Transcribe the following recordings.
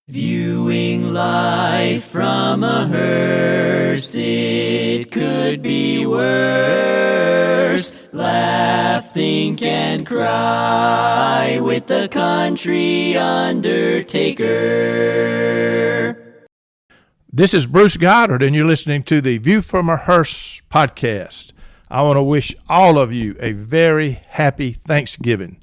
Viewing life from a hearse, it could be worse. Laugh, think, and cry with the country undertaker. This is Bruce Goddard, and you're listening to the View from a Hearse podcast. I want to wish all of you a very happy Thanksgiving.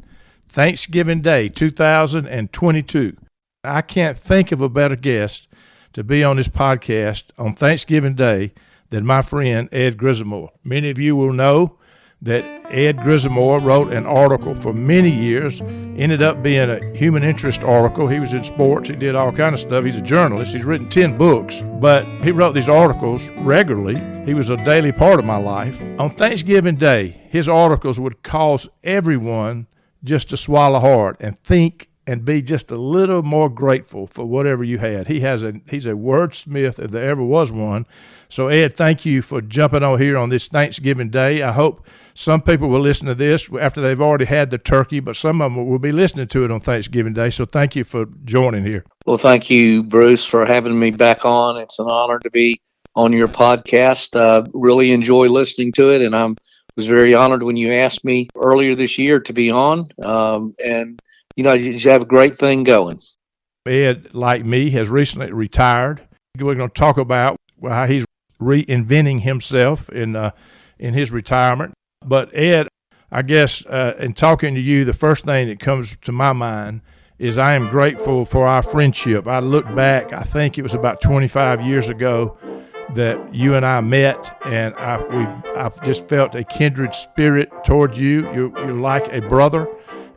Thanksgiving Day 2022. I can't think of a better guest to be on this podcast on Thanksgiving Day than my friend Ed Grisamore. Many of you will know that Ed Grisamore wrote an article for many years, ended up being a human interest article. He was in sports. He did all kind of stuff. He's a journalist. He's written 10 books, but he wrote these articles regularly. He was a daily part of my life. On Thanksgiving Day, his articles would cause everyone just to swallow hard and think and be just a little more grateful for whatever you had. He's a wordsmith if there ever was one. So, Ed, thank you for jumping on here on this Thanksgiving Day. I hope some people will listen to this after they've already had the turkey, but some of them will be listening to it on Thanksgiving Day. So thank you for joining here. Well, thank you, Bruce, for having me back on. It's an honor to be on your podcast. Really enjoy listening to it, and I was very honored when you asked me earlier this year to be on. And you know, you have a great thing going. Ed, like me, has recently retired. We're going to talk about how he's reinventing himself in his retirement. But Ed, I guess in talking to you, the first thing that comes to my mind is I am grateful for our friendship. I look back, I think it was about 25 years ago that you and I met, and I've just felt a kindred spirit towards you. You're like a brother.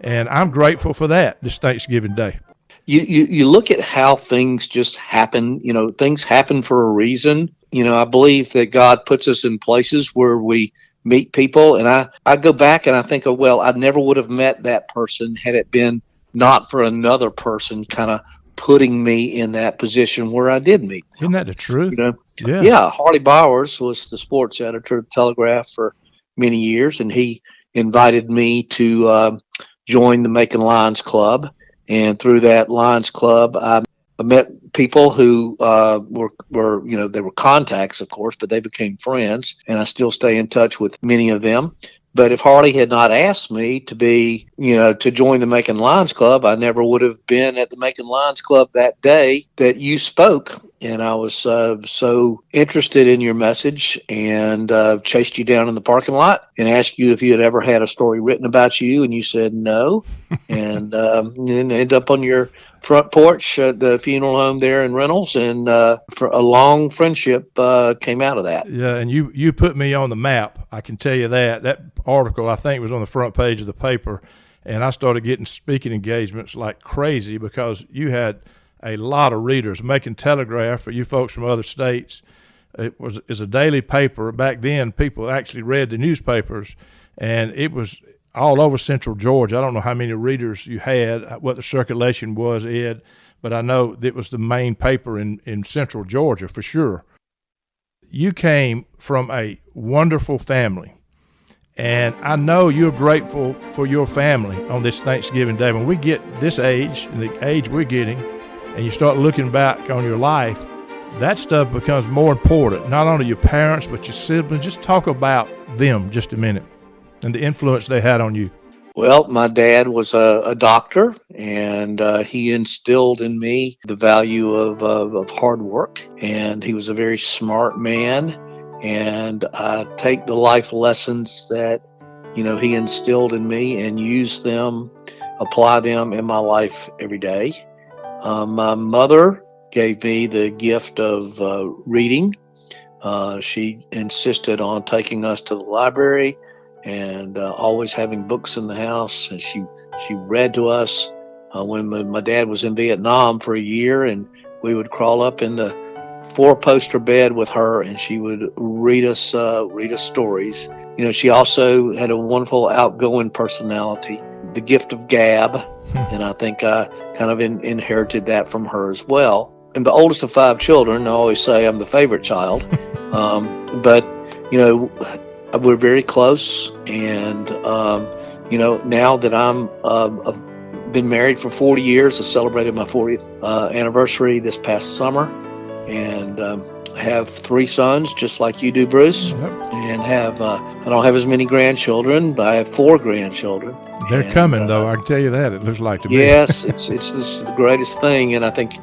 And I'm grateful for that this Thanksgiving Day. You look at how things just happen. You know, things happen for a reason. You know, I believe that God puts us in places where we meet people. And I go back and I think, oh, well, I never would have met that person had it been not for another person kind of putting me in that position where I did meet them. Isn't that the truth? You know? Yeah. Harley Bowers was the sports editor of the Telegraph for many years, and he invited me to joined the Macon Lions Club, and through that Lions Club, I met people who were they were contacts, of course, but they became friends, and I still stay in touch with many of them. But if Harley had not asked me to be, to join the Macon Lions Club, I never would have been at the Macon Lions Club that day that you spoke. And I was so interested in your message and chased you down in the parking lot and asked you if you had ever had a story written about you. And you said no. And then ended up on your front porch at the funeral home there in Reynolds. And for a long friendship came out of that. Yeah, and you put me on the map. I can tell you that. That article, I think, was on the front page of the paper. And I started getting speaking engagements like crazy because you had a lot of readers. Macon Telegraph, for you folks from other states, is a daily paper. Back then, people actually read the newspapers, and it was all over Central Georgia. I don't know how many readers you had, what the circulation was, Ed, but I know it was the main paper in Central Georgia for sure. You came from a wonderful family, and I know you're grateful for your family on this Thanksgiving Day. When we get this age, and the age we're getting, and you start looking back on your life, that stuff becomes more important. Not only your parents, but your siblings. Just talk about them just a minute and the influence they had on you. Well, my dad was a doctor, and he instilled in me the value of hard work. And he was a very smart man. And I take the life lessons that, he instilled in me and use them, apply them in my life every day. My mother gave me the gift of reading. She insisted on taking us to the library and always having books in the house. And she read to us when my dad was in Vietnam for a year, and we would crawl up in the four-poster bed with her, and she would read us stories. She also had a wonderful outgoing personality, the gift of gab. And I think I kind of inherited that from her as well. And the oldest of five children, I always say I'm the favorite child. But, we're very close. And, now that I'm been married for 40 years. I celebrated my 40th anniversary this past summer, and have 3 sons, just like you do, Bruce. Yep. And I don't have as many grandchildren, but I have 4 grandchildren. They're coming, though. I can tell you that. It looks like to me. Yes, it's this is the greatest thing, and I think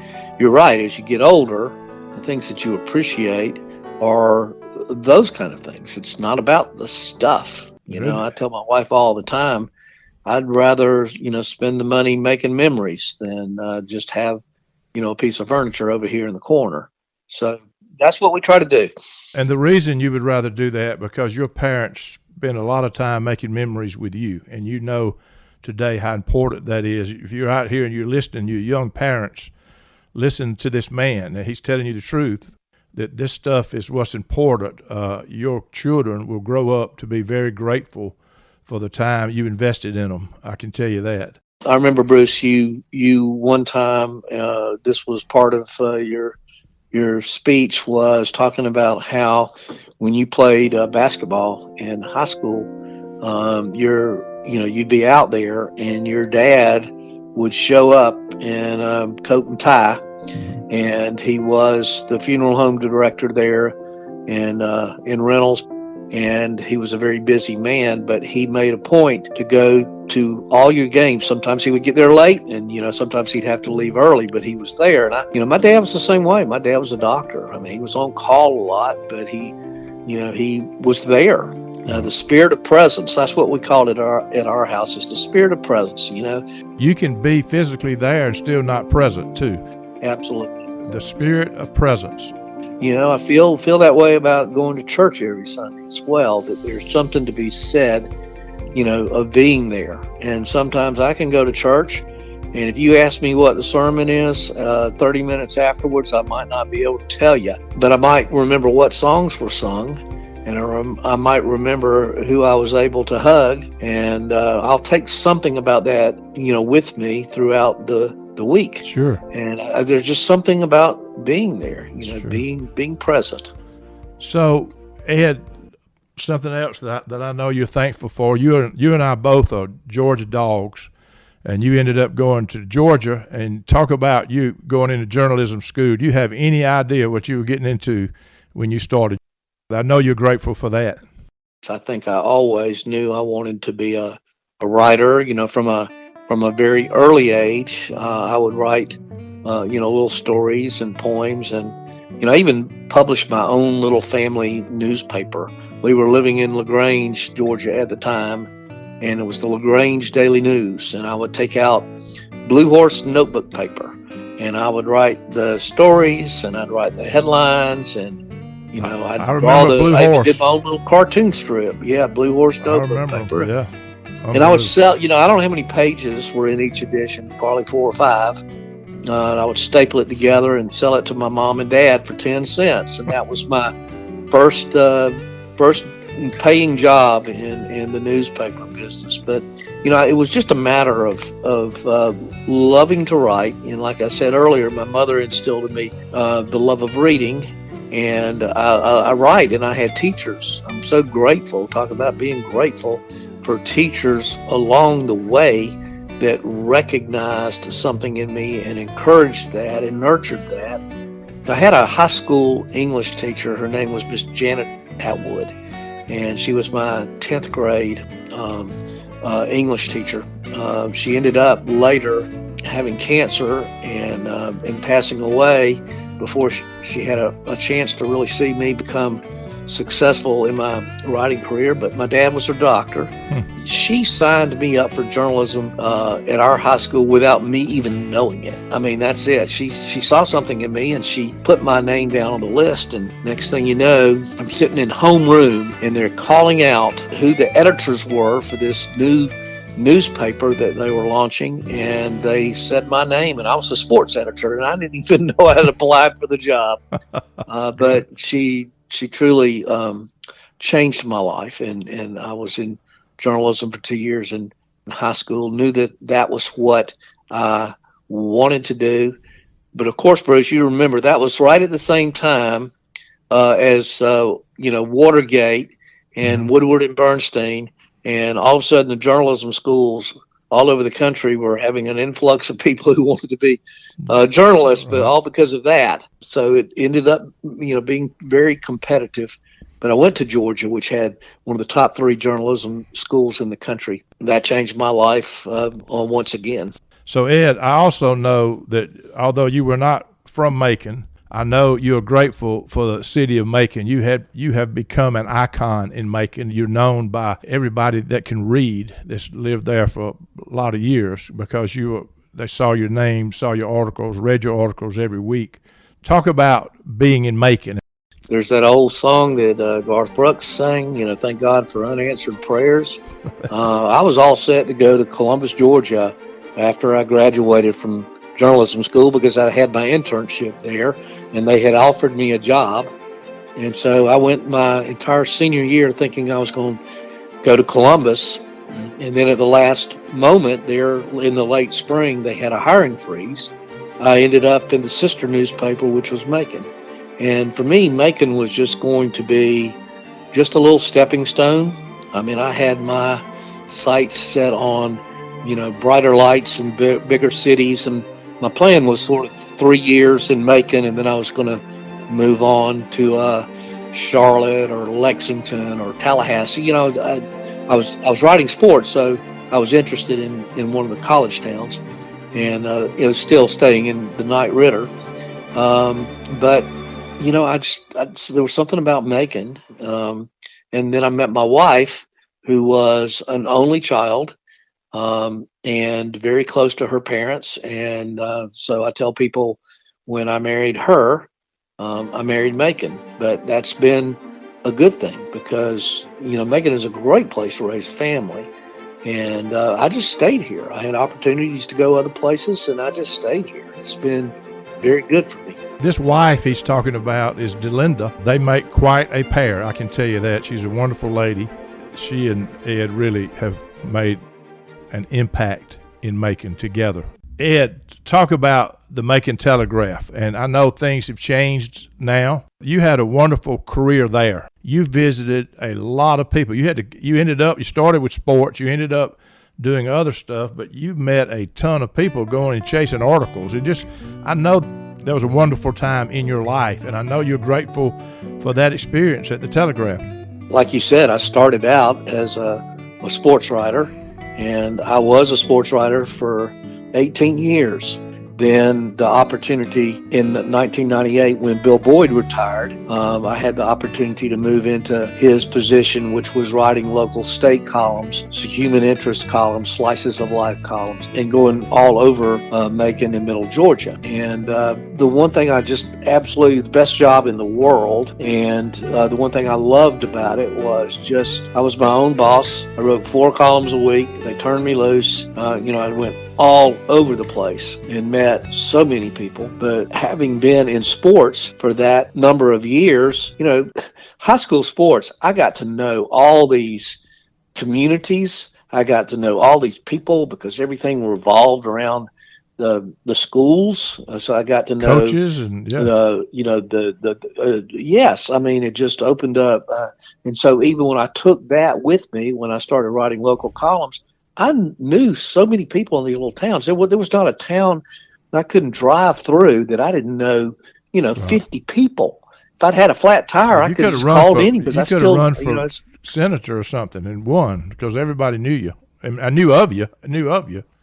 you're right. As you get older, the things that you appreciate are those kind of things. It's not about the stuff. I tell my wife all the time, I'd rather spend the money making memories than just have a piece of furniture over here in the corner. So that's what we try to do. And the reason you would rather do that, because your parents spend a lot of time making memories with you, and you know today how important that is. If you're out here and you're listening, you young parents, listen to this man. He's telling you the truth, that this stuff is what's important. Your children will grow up to be very grateful for the time you invested in them. I can tell you that. I remember, Bruce, you one time, this was part of your speech, was talking about how when you played basketball in high school, you'd be out there and your dad would show up in coat and tie, and he was the funeral home director there in Reynolds, and he was a very busy man, but he made a point to go to all your games. Sometimes he would get there late, and sometimes he'd have to leave early, but he was there. And my dad was the same way. My dad was a doctor. I mean, he was on call a lot, but he was there. The spirit of presence, that's what we call it at our house, is the spirit of presence. You can be physically there and still not present too. Absolutely. The spirit of presence. I feel that way about going to church every Sunday as well, that there's something to be said, of being there. And sometimes I can go to church, and if you ask me what the sermon is 30 minutes afterwards, I might not be able to tell you, but I might remember what songs were sung, and I might remember who I was able to hug, and I'll take something about that, with me throughout the week. Sure. And there's just something about being there, Sure. being present. So, Ed, something else that I know you're thankful for. You and I both are Georgia dogs, and you ended up going to Georgia. And talk about you going into journalism school. Do you have any idea what you were getting into when you started? I know you're grateful for that. I think I always knew I wanted to be a writer. From a very early age, I would write, little stories and poems, and I even published my own little family newspaper. We were living in LaGrange, Georgia at the time, and it was the LaGrange Daily News, and I would take out Blue Horse notebook paper, and I would write the stories, and I'd write the headlines, and I'd draw I even did my own little cartoon strip. Yeah, Blue Horse notebook paper. Yeah. And I would sell, I don't know how many pages were in each edition, probably 4 or 5. And I would staple it together and sell it to my mom and dad for 10 cents. And that was my first paying job in the newspaper business. But, it was just a matter of loving to write. And like I said earlier, my mother instilled in me the love of reading. And I write, and I had teachers. I'm so grateful, talk about being grateful for teachers along the way that recognized something in me and encouraged that and nurtured that. I had a high school English teacher. Her name was Miss Janet Atwood, and she was my 10th grade English teacher. She ended up later having cancer and passing away before she had a chance to really see me become successful in my writing career. But my dad was her doctor. She signed me up for journalism at our high school without me even knowing it. I mean, that's it. She saw something in me, and she put my name down on the list. And next thing you know, I'm sitting in homeroom, and they're calling out who the editors were for this new newspaper that they were launching, and they said my name, and I was a sports editor, and I didn't even know I had applied for the job. But she truly changed my life, and I was in journalism for 2 years in high school, knew that was what I wanted to do. But of course, Bruce, you remember that was right at the same time as Watergate and Woodward and Bernstein, and all of a sudden the journalism schools all over the country were having an influx of people who wanted to be journalists, but all because of that. So it ended up, being very competitive. But I went to Georgia, which had one of the top 3 journalism schools in the country. That changed my life once again. So, Ed, I also know that although you were not from Macon, I know you're grateful for the city of Macon. You have become an icon in Macon. You're known by everybody that can read that's lived there for a lot of years because they saw your name, saw your articles, read your articles every week. Talk about being in Macon. There's that old song that Garth Brooks sang, thank God for unanswered prayers. I was all set to go to Columbus, Georgia after I graduated from journalism school because I had my internship there and they had offered me a job. And so I went my entire senior year thinking I was going to go to Columbus. And then at the last moment there in the late spring, they had a hiring freeze. I ended up in the sister newspaper, which was Macon. And for me, Macon was just going to be just a little stepping stone. I mean, I had my sights set on, brighter lights and bigger cities. And my plan was sort of 3 years in Macon, and then I was going to move on to Charlotte or Lexington or Tallahassee. I was writing sports, so I was interested in one of the college towns, and it was still staying in the Knight Ridder. But there was something about Macon. And then I met my wife, who was an only child, and very close to her parents. And so I tell people when I married her, I married Macon. But that's been a good thing because, Macon is a great place to raise a family. And I just stayed here. I had opportunities to go other places, and I just stayed here. It's been very good for me. This wife he's talking about is Delinda. They make quite a pair, I can tell you that. She's a wonderful lady. She and Ed really have made an impact in Macon together. Ed, talk about the Macon Telegraph, and I know things have changed now. You had a wonderful career there. You visited a lot of people. You started with sports, you ended up doing other stuff, but you met a ton of people going and chasing articles. I know that was a wonderful time in your life, and I know you're grateful for that experience at the Telegraph. Like you said, I started out as a sports writer, and I was a sports writer for 18 years. Then the opportunity in 1998 when Bill Boyd retired, I had the opportunity to move into his position, which was writing local state columns, human interest columns, slices of life columns, and going all over Macon and Middle Georgia. And the one thing the best job in the world, and the one thing I loved about it was I was my own boss. I wrote 4 columns a week. They turned me loose. I went all over the place and met so many people. But having been in sports for that number of years, high school sports, I got to know all these communities. I got to know all these people because everything revolved around the schools. So I got to know coaches and yes. I mean, it just opened up. And so even when I took that with me, when I started writing local columns, I knew so many people in these little towns. There was not a town I couldn't drive through that I didn't know, 50 people. If I'd had a flat tire, I could have just called any. You could have run for senator or something and won because everybody knew you. I knew of you.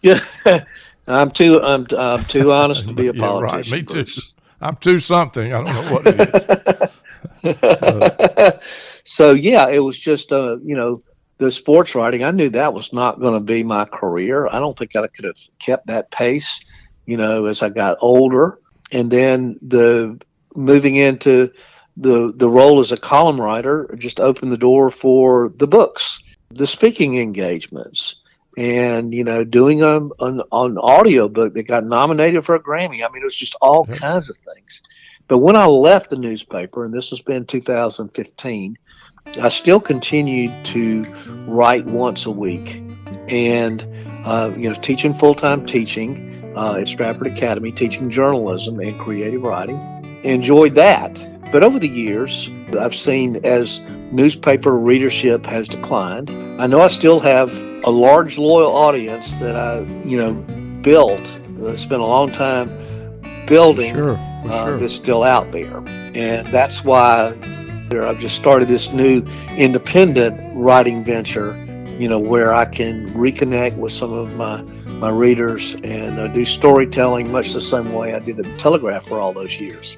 Yeah, I'm too honest to be a politician. Right. Me too. I'm too something. I don't know what it is. So yeah, it was just the sports writing. I knew that was not going to be my career. I don't think I could have kept that pace, as I got older. And then the moving into the role as a column writer just opened the door for the books, the speaking engagements, and doing an audio book that got nominated for a Grammy. I mean, it was just all kinds of things. But when I left the newspaper, and this has been 2015, I still continued to write once a week, and teaching full-time teaching at Stratford Academy, teaching journalism and creative writing. Enjoyed that. But over the years, I've seen as newspaper readership has declined. I know I still have a large loyal audience that I, built. Spent a long time building. For sure. That's still out there, and that's why I've just started this new independent writing venture. Where I can reconnect with some of my readers and do storytelling much the same way I did at the Telegraph for all those years.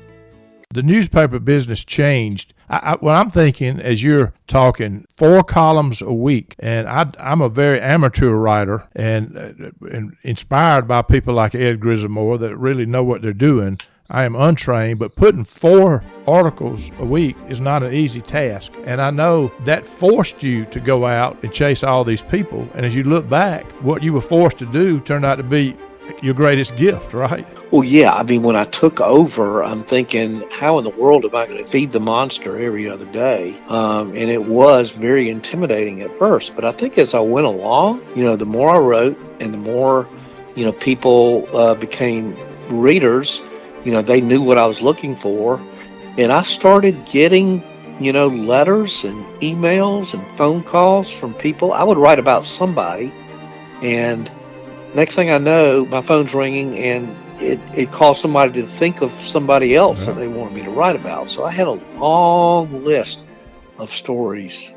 The newspaper business changed. What I'm thinking as you're talking, 4 columns a week, and I'm a very amateur writer and inspired by people like Ed Grisamore that really know what they're doing. I am untrained, but putting 4 articles a week is not an easy task. And I know that forced you to go out and chase all these people. And as you look back, what you were forced to do turned out to be your greatest gift, right? Well, yeah. I mean, when I took over, I'm thinking, how in the world am I going to feed the monster every other day? And it was very intimidating at first. But I think as I went along, the more I wrote and the more, people became readers, they knew what I was looking for. And I started getting, letters and emails and phone calls from people. I would write about somebody, and next thing I know, my phone's ringing, and it caused somebody to think of somebody else that they wanted me to write about. So I had a long list of stories.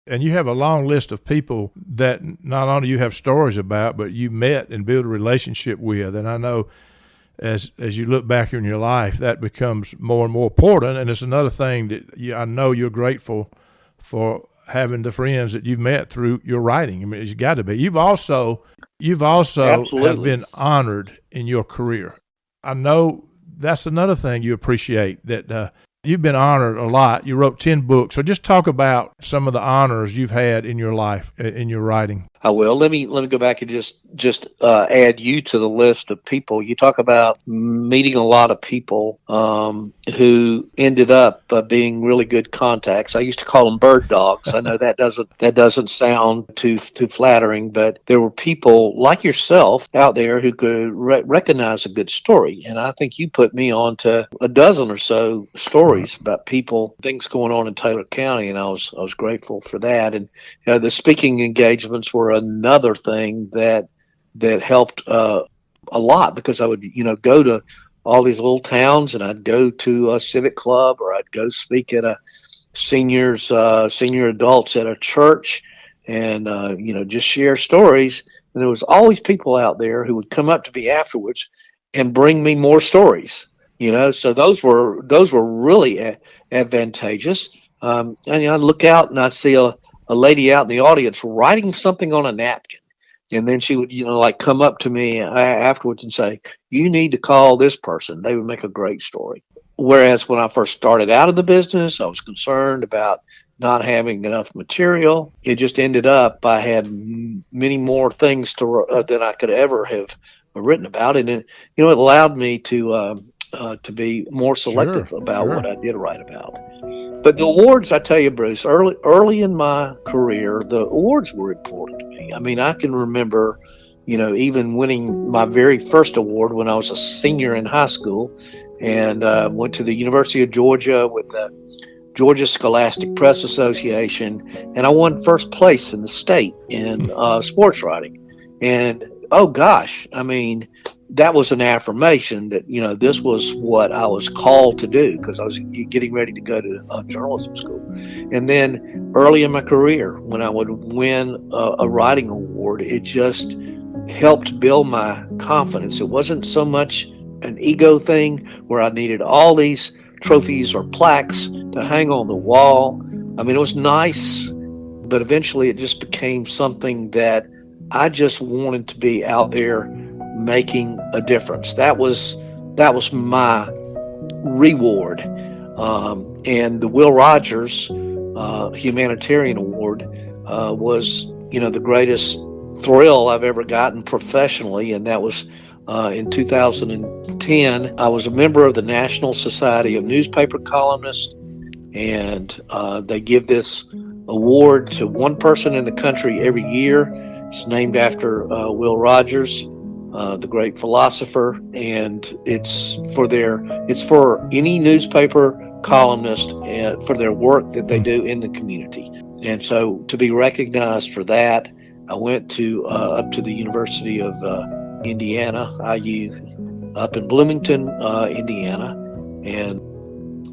And you have a long list of people that not only you have stories about, but you met and built a relationship with. And I know as you look back in your life, that becomes more and more important. And it's another thing that I know you're grateful for, having the friends that you've met through your writing. I mean, it's got to be. You've also Absolutely. have been honored in your career. I know that's another thing you appreciate, that you've been honored a lot. You wrote 10 books. So just talk about some of the honors you've had in your life, in your writing. I will. Let me go back and just add you to the list of people. You talk about meeting a lot of people who ended up being really good contacts. I used to call them bird dogs. I know that doesn't sound too flattering, but there were people like yourself out there who could recognize a good story. And I think you put me on to a dozen or so stories about people, things going on in Taylor County, and I was grateful for that. And the speaking engagements were another thing that helped a lot, because I would go to all these little towns, and I'd go to a civic club, or I'd go speak at a senior adults at a church, and just share stories. And there was always people out there who would come up to me afterwards and bring me more stories. So those were really advantageous. And I'd look out and I'd see a lady out in the audience writing something on a napkin. And then she would, come up to me afterwards and say, "You need to call this person. They would make a great story." Whereas when I first started out of the business, I was concerned about not having enough material. It just ended up I had many more things than I could ever have written about. And it allowed me to be more selective about what I did write about. But the awards, I tell you, Bruce, early in my career, the awards were important to me. I mean, I can remember, even winning my very first award when I was a senior in high school, and went to the University of Georgia with the Georgia Scholastic Press Association, and I won first place in the state in sports writing. And oh gosh, I mean, that was an affirmation that, this was what I was called to do, because I was getting ready to go to journalism school. And then early in my career, when I would win a writing award, it just helped build my confidence. It wasn't so much an ego thing where I needed all these trophies or plaques to hang on the wall. I mean, it was nice, but eventually it just became something that I just wanted to be out there making a difference. That was my reward. And the Will Rogers Humanitarian Award was, the greatest thrill I've ever gotten professionally, and that was in 2010. I was a member of the National Society of Newspaper Columnists, and they give this award to one person in the country every year. It's named after Will Rogers, the great philosopher, and it's for any newspaper columnist for their work that they do in the community. And so to be recognized for that I went to up to the University of Indiana, IU, up in Bloomington, Indiana, and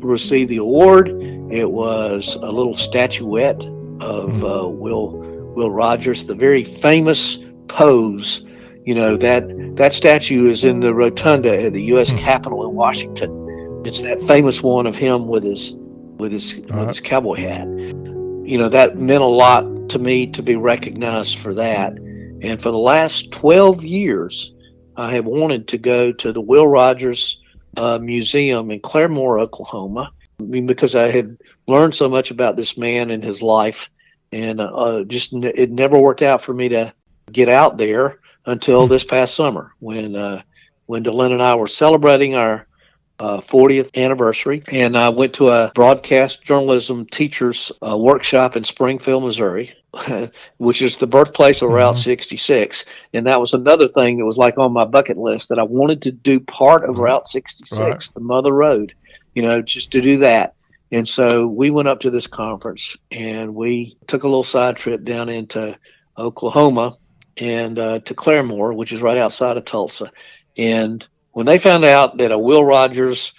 received the award. It was a little statuette of Will Rogers, the very famous pose. That statue is in the rotunda at the U.S. Capitol in Washington. It's that famous one of him with his cowboy hat. That meant a lot to me to be recognized for that. And for the last 12 years, I have wanted to go to the Will Rogers Museum in Claremore, Oklahoma, because I had learned so much about this man and his life, and it never worked out for me to get out there until this past summer when Delyn and I were celebrating our 40th anniversary, and I went to a broadcast journalism teachers workshop in Springfield, Missouri, which is the birthplace of Route 66. And that was another thing that was like on my bucket list, that I wanted to do part of Route 66, the Mother Road, just to do that. And so we went up to this conference, and we took a little side trip down into Oklahoma and to Claremore, which is right outside of Tulsa. And when they found out that a Will Rogers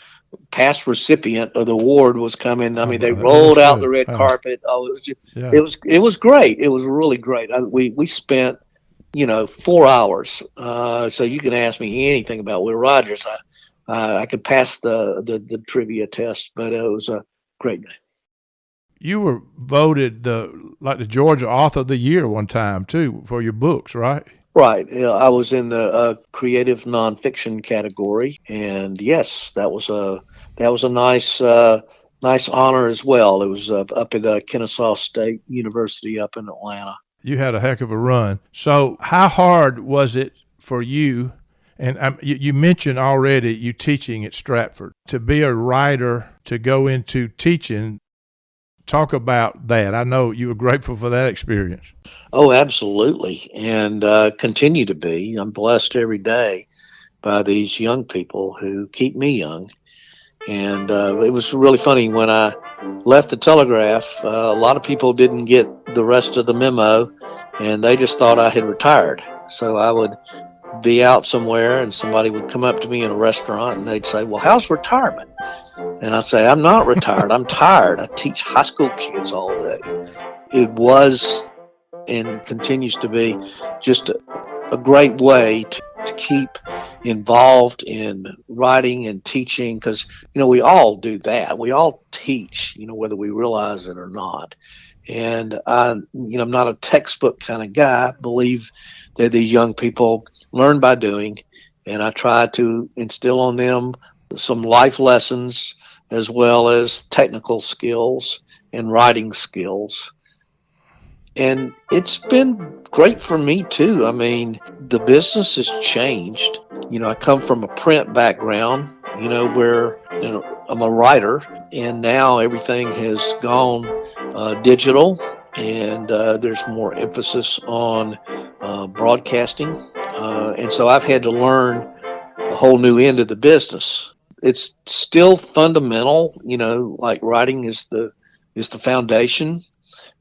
past recipient of the award was coming, I mean, they rolled out the red carpet. Oh, it was great. It was really great. We spent 4 hours. So you can ask me anything about Will Rogers. I could pass the trivia test, but it was a great day. You were voted the Georgia Author of the Year one time too for your books, right? Right. I was in the creative nonfiction category, and yes, that was a nice honor as well. It was up at Kennesaw State University up in Atlanta. You had a heck of a run. So how hard was it for you? And you mentioned already you teaching at Stratford. To be a writer, to go into teaching, talk about that. I know you were grateful for that experience. Oh, absolutely. And continue to be. I'm blessed every day by these young people who keep me young. And it was really funny when I left the Telegraph. A lot of people didn't get the rest of the memo, and they just thought I had retired. So I would be out somewhere, and somebody would come up to me in a restaurant, and they'd say, "Well, how's retirement?" And I'd say, "I'm not retired. I'm tired. I teach high school kids all day." It was and continues to be just a great way to keep involved in writing and teaching, because we all do that. We all teach, whether we realize it or not. And I'm not a textbook kind of guy. I believe that these young people learn by doing, and I try to instill on them some life lessons as well as technical skills and writing skills. And it's been great for me too. I mean, the business has changed. I come from a print background, where I'm a writer, and now everything has gone digital, and there's more emphasis on broadcasting. And so I've had to learn a whole new end of the business. It's still fundamental, like writing is the foundation.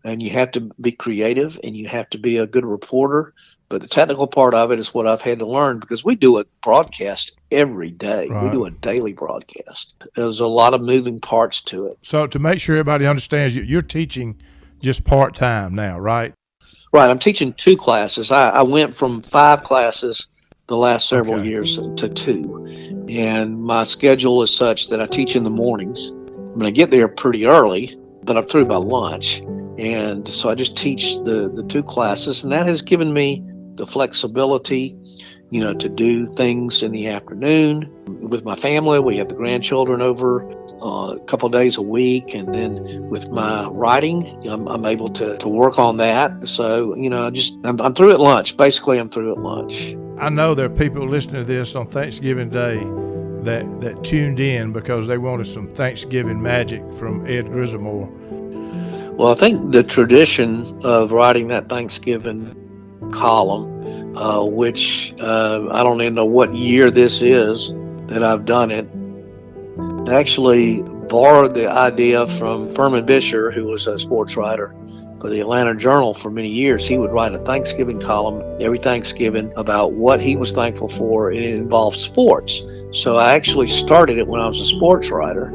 And you have to be creative, and you have to be a good reporter. But the technical part of it is what I've had to learn, because we do a broadcast every day. Right. We do a daily broadcast. There's a lot of moving parts to it. So to make sure everybody understands, you're teaching just part-time now, right? Right. I'm teaching 2 classes. I went from 5 classes the last several years to 2. And my schedule is such that I teach in the mornings. I'm going to get there pretty early, but I'm through by lunch. And so I just teach the 2 classes, and that has given me the flexibility, to do things in the afternoon with my family. We have the grandchildren over a couple of days a week, and then with my writing, I'm able to work on that. So, I'm through at lunch. Basically, I'm through at lunch. I know there are people listening to this on Thanksgiving Day that tuned in because they wanted some Thanksgiving magic from Ed Grisamore. Well, I think the tradition of writing that Thanksgiving column, which I don't even know what year this is that I've done it, actually borrowed the idea from Furman Bisher, who was a sports writer, for the Atlanta Journal for many years. He would write a Thanksgiving column every Thanksgiving about what he was thankful for, and it involved sports. So I actually started it when I was a sports writer,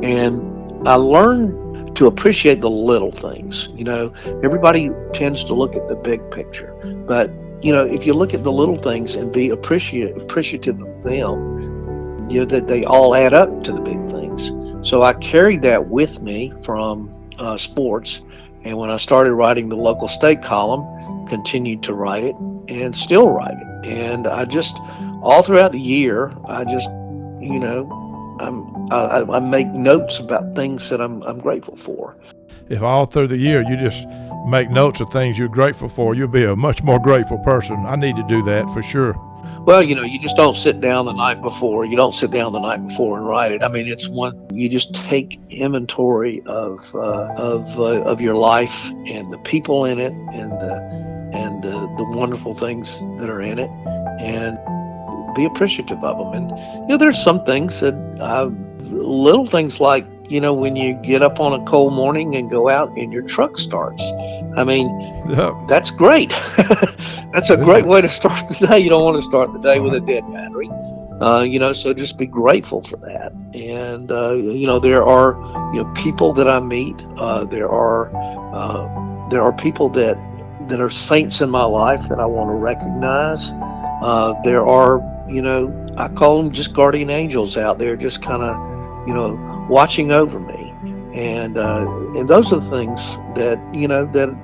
and I learned to appreciate the little things. Everybody tends to look at the big picture, but if you look at the little things and be appreciative of them, that they all add up to the big things. So I carried that with me from sports, and when I started writing the local state column, continued to write it and still write it. And I just, all throughout the year, I just, I make notes about things that I'm grateful for. If all through the year you just make notes of things you're grateful for, you'll be a much more grateful person. I need to do that for sure. Well, you just don't sit down the night before. You don't sit down the night before and write it. I mean, it's you just take inventory of your life and the people in it and the wonderful things that are in it, and be appreciative of them. And there's some things that little things like when you get up on a cold morning and go out and your truck starts. I mean, that's great. That's a great way to start the day. You don't want to start the day with a dead battery. So just be grateful for that. And, there are, people that I meet. There are people that are saints in my life that I want to recognize. There are, I call them just guardian angels out there, just kind of, watching over me. And those are the things that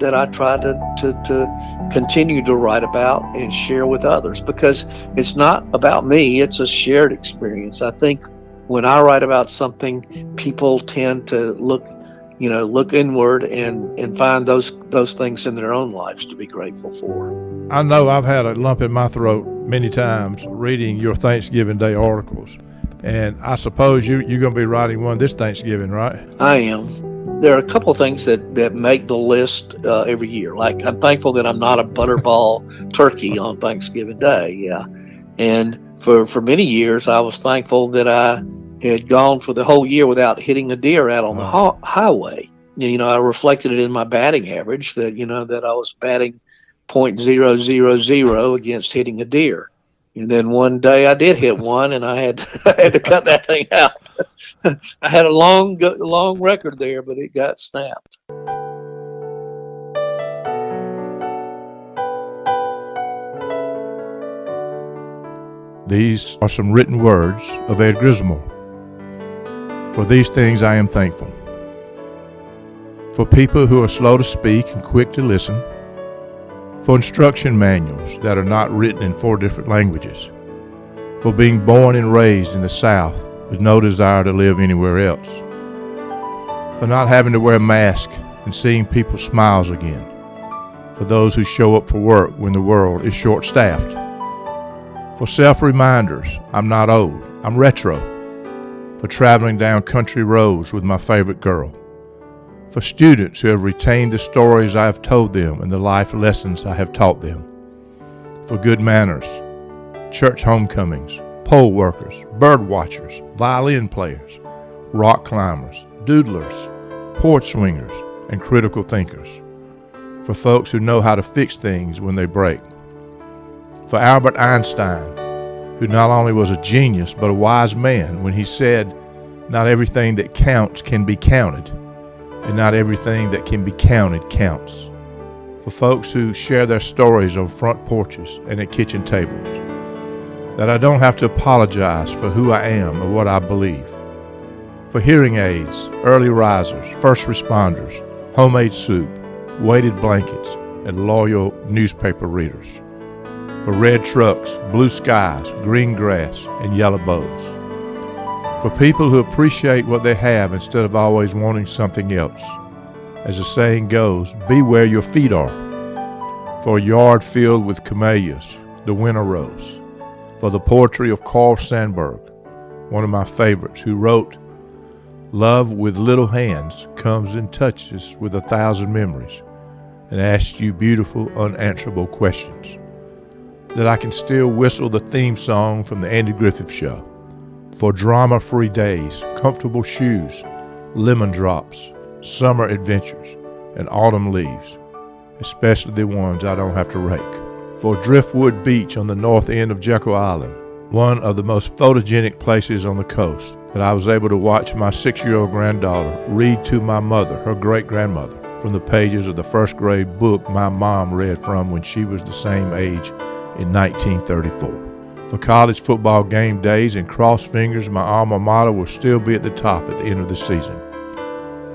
that I try to continue to write about and share with others, because it's not about me; it's a shared experience. I think when I write about something, people tend to look inward and find those things in their own lives to be grateful for. I know I've had a lump in my throat many times reading your Thanksgiving Day articles. And I suppose you're going to be writing one this Thanksgiving, right? I am. There are a couple of things that make the list every year. Like, I'm thankful that I'm not a butterball turkey on Thanksgiving Day. Yeah. And for many years, I was thankful that I had gone for the whole year without hitting a deer out on the highway. I reflected it in my batting average that I was batting .000 against hitting a deer. And then one day I did hit one, and I had to cut that thing out. I had a long record there, but it got snapped. These are some written words of Ed Grisamore. For these things I am thankful. For people who are slow to speak and quick to listen. For instruction manuals that are not written in 4 different languages. For being born and raised in the South with no desire to live anywhere else. For not having to wear a mask and seeing people's smiles again. For those who show up for work when the world is short-staffed. For self-reminders, I'm not old, I'm retro. For traveling down country roads with my favorite girl. For students who have retained the stories I have told them and the life lessons I have taught them. For good manners, church homecomings, poll workers, bird watchers, violin players, rock climbers, doodlers, porch swingers, and critical thinkers. For folks who know how to fix things when they break. For Albert Einstein, who not only was a genius but a wise man when he said, "Not everything that counts can be counted. And not everything that can be counted counts." For folks who share their stories on front porches and at kitchen tables. That I don't have to apologize for who I am or what I believe. For hearing aids, early risers, first responders, homemade soup, weighted blankets, and loyal newspaper readers. For red trucks, blue skies, green grass, and yellow bows. For people who appreciate what they have instead of always wanting something else. As the saying goes, be where your feet are. For a yard filled with camellias, the winter rose. For the poetry of Carl Sandburg, one of my favorites, who wrote, "Love with little hands comes and touches with 1,000 memories and asks you beautiful, unanswerable questions." That I can still whistle the theme song from the Andy Griffith Show. For drama-free days, comfortable shoes, lemon drops, summer adventures, and autumn leaves, especially the ones I don't have to rake. For Driftwood Beach on the north end of Jekyll Island, one of the most photogenic places on the coast, that I was able to watch my 6-year-old granddaughter read to my mother, her great-grandmother, from the pages of the first grade book my mom read from when she was the same age in 1934. For college football game days and cross fingers, my alma mater will still be at the top at the end of the season.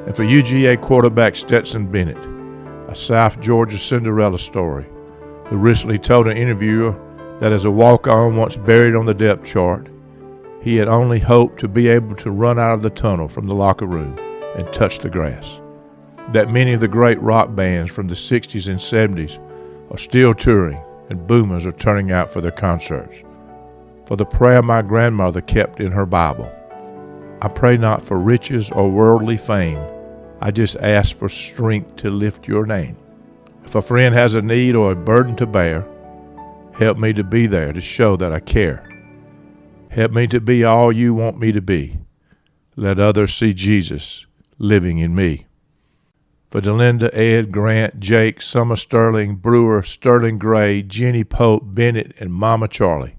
And for UGA quarterback Stetson Bennett, a South Georgia Cinderella story, who recently told an interviewer that as a walk-on once buried on the depth chart, he had only hoped to be able to run out of the tunnel from the locker room and touch the grass. That many of the great rock bands from the 60s and 70s are still touring and boomers are turning out for their concerts. For the prayer my grandmother kept in her Bible, I pray not for riches or worldly fame, I just ask for strength to lift your name. If a friend has a need or a burden to bear, help me to be there to show that I care. Help me to be all you want me to be. Let others see Jesus living in me. For Delinda, Ed, Grant, Jake, Summer Sterling, Brewer, Sterling Gray, Jenny Pope, Bennett, and Mama Charlie.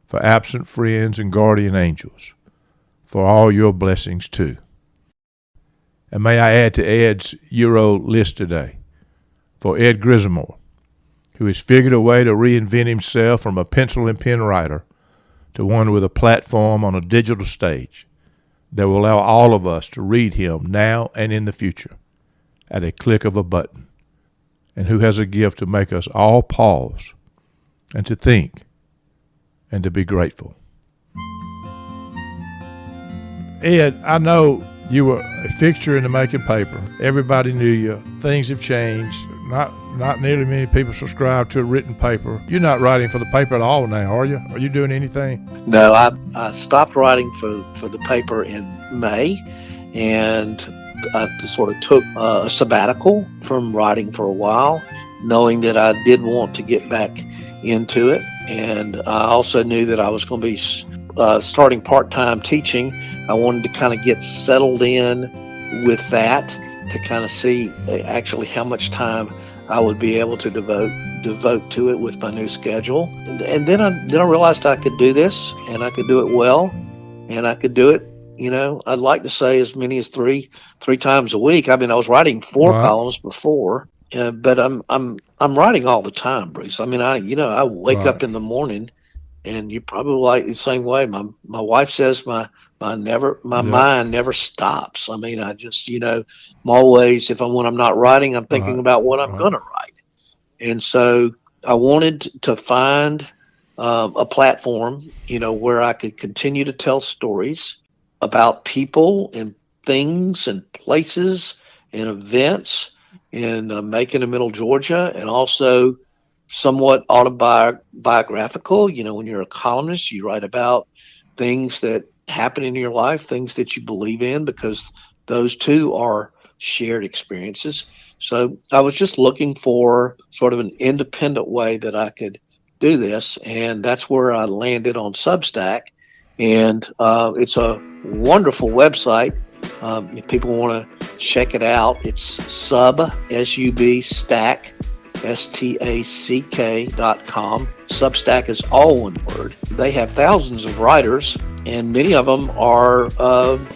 For absent friends and guardian angels. For all your blessings too. And may I add to Ed's Euro list today, for Ed Grisamore, who has figured a way to reinvent himself from a pencil and pen writer to one with a platform on a digital stage that will allow all of us to read him now and in the future at a click of a button, and who has a gift to make us all pause and to think and to be grateful. Ed, I know you were a fixture in the Macon paper. Everybody knew you. Things have changed. Not nearly many people subscribe to a written paper. You're not writing for the paper at all now, are you? Are you doing anything? No, I stopped writing for the paper in May, and I sort of took a sabbatical from writing for a while, knowing that I did want to get back into it. And I also knew that I was going to be starting part-time teaching. I wanted to kind of get settled in with that to kind of see actually how much time I would be able to devote to it with my new schedule. And then I realized I could do this, and I could do it well, and I could do it, I'd like to say as many as three times a week. I mean, I was writing 4 columns before, but I'm writing all the time, Bruce. I mean, I wake up in the morning, and you probably like the same way. My wife says my mind never stops. I mean, I just, I'm always, when I'm not writing, I'm thinking about what I'm going to write. And so I wanted to find a platform, where I could continue to tell stories about people and things and places and events in Macon and Middle Georgia, and also somewhat autobiographical. When you're a columnist, you write about things that happen in your life, things that you believe in, because those too are shared experiences. So I was just looking for sort of an independent way that I could do this, and that's where I landed on Substack. And it's a wonderful website. If people want to check it out, it's Substack, STACK.com. Substack is all one word. They have thousands of writers, and many of them are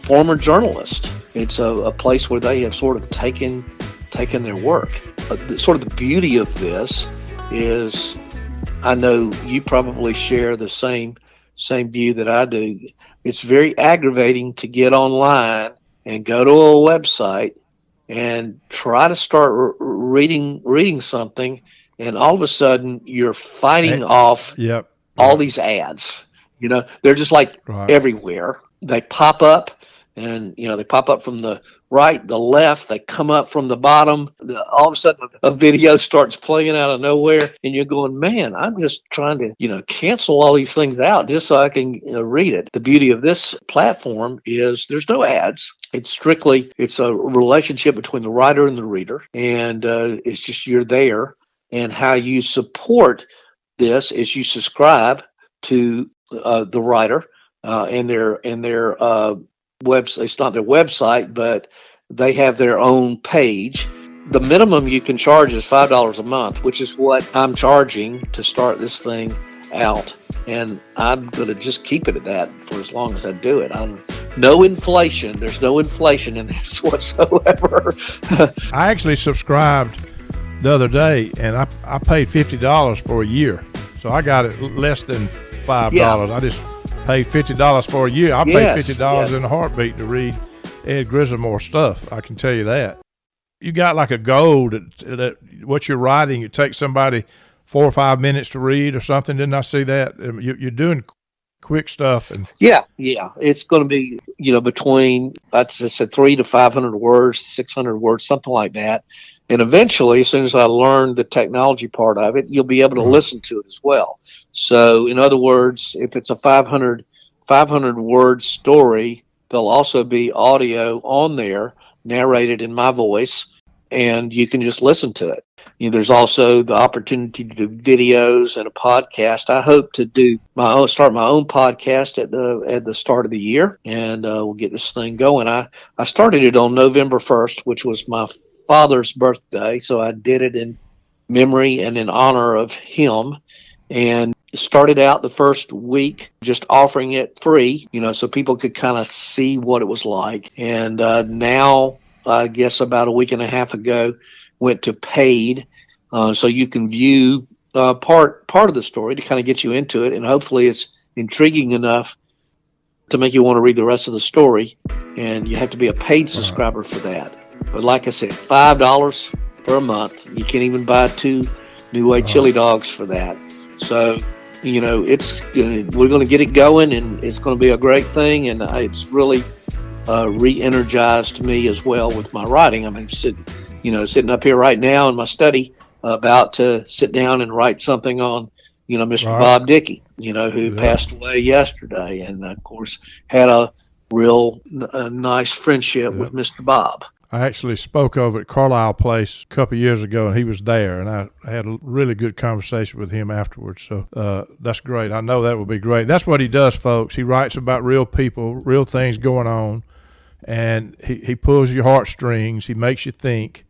former journalists. It's a place where they have sort of taken their work. Sort of the beauty of this is, I know you probably share the same view that I do. It's very aggravating to get online and go to a website and try to start reading something, and all of a sudden you're fighting off all these ads. They're just like everywhere. They pop up, and they pop up from the right, the left, they come up from the bottom. All of a sudden a video starts playing out of nowhere, and you're going, man, I'm just trying to cancel all these things out just so I can read it. The beauty of this platform is there's no ads. It's a relationship between the writer and the reader, and it's just you're there. And how you support this is you subscribe to the writer and their website. It's not their website, but they have their own page, The minimum you can charge is $5 a month, which is what I'm charging to start this thing out. And I'm going to just keep it at that for as long as I do it. No inflation. There's no inflation in this whatsoever. I actually subscribed the other day, and I paid $50 for a year. So I got it less than $5. Yeah. I just paid $50 for a year. I Yes, paid $50 yes. in a heartbeat to read Ed Grisamore stuff. I can tell you that. You got like a goal that what you're writing, it takes somebody 4 or 5 minutes to read or something. Didn't I see that? You're doing quick stuff. And Yeah. It's going to be, between, I said 300 to 500 words, 600 words, something like that. And eventually, as soon as I learn the technology part of it, you'll be able to listen to it as well. So, in other words, if it's a 500 word story, there'll also be audio on there narrated in my voice, and you can just listen to it. There's also the opportunity to do videos and a podcast. I hope to start my own podcast at the start of the year, and we'll get this thing going. I started it on November 1st, which was my father's birthday, so I did it in memory and in honor of him, and started out the first week just offering it free, so people could kind of see what it was like. And now, I guess about a week and a half ago, went to paid, so you can view part of the story to kind of get you into it, and hopefully it's intriguing enough to make you want to read the rest of the story. And you have to be a paid subscriber for that. But like I said, $5 for a month. You can't even buy 2 New Way chili dogs for that. So, we're going to get it going, and it's going to be a great thing. And it's really re-energized me as well with my writing. I mean, sitting up here right now in my study, about to sit down and write something on, Mr. Bob Dickey, who passed away yesterday, and of course had a real nice friendship with Mr. Bob. I actually spoke over at Carlisle Place a couple of years ago, and he was there, and I had a really good conversation with him afterwards. So that's great. I know that will be great. That's what he does, folks. He writes about real people, real things going on, and he pulls your heartstrings. He makes you think.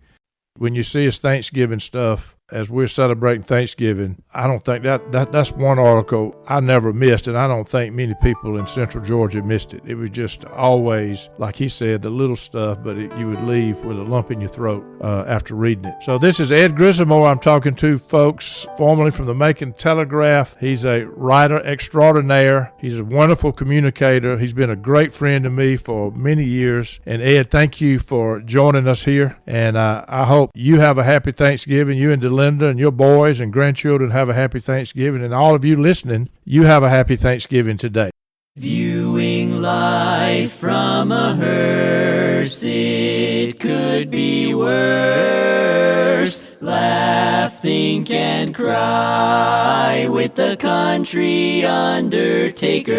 When you see his Thanksgiving stuff, as we're celebrating Thanksgiving, I don't think that's one article I never missed, and I don't think many people in Central Georgia missed it. It was just always, like he said, the little stuff, but you would leave with a lump in your throat after reading it. So this is Ed Grisamore I'm talking to, folks, formerly from the Macon Telegraph. He's a writer extraordinaire. He's a wonderful communicator. He's been a great friend to me for many years. And Ed, thank you for joining us here, and I hope you have a happy Thanksgiving. You and Linda and your boys and grandchildren have a happy Thanksgiving, and all of you listening, you have a happy Thanksgiving today. Viewing life from a hearse, it could be worse. Laugh, think, and cry with the country undertaker.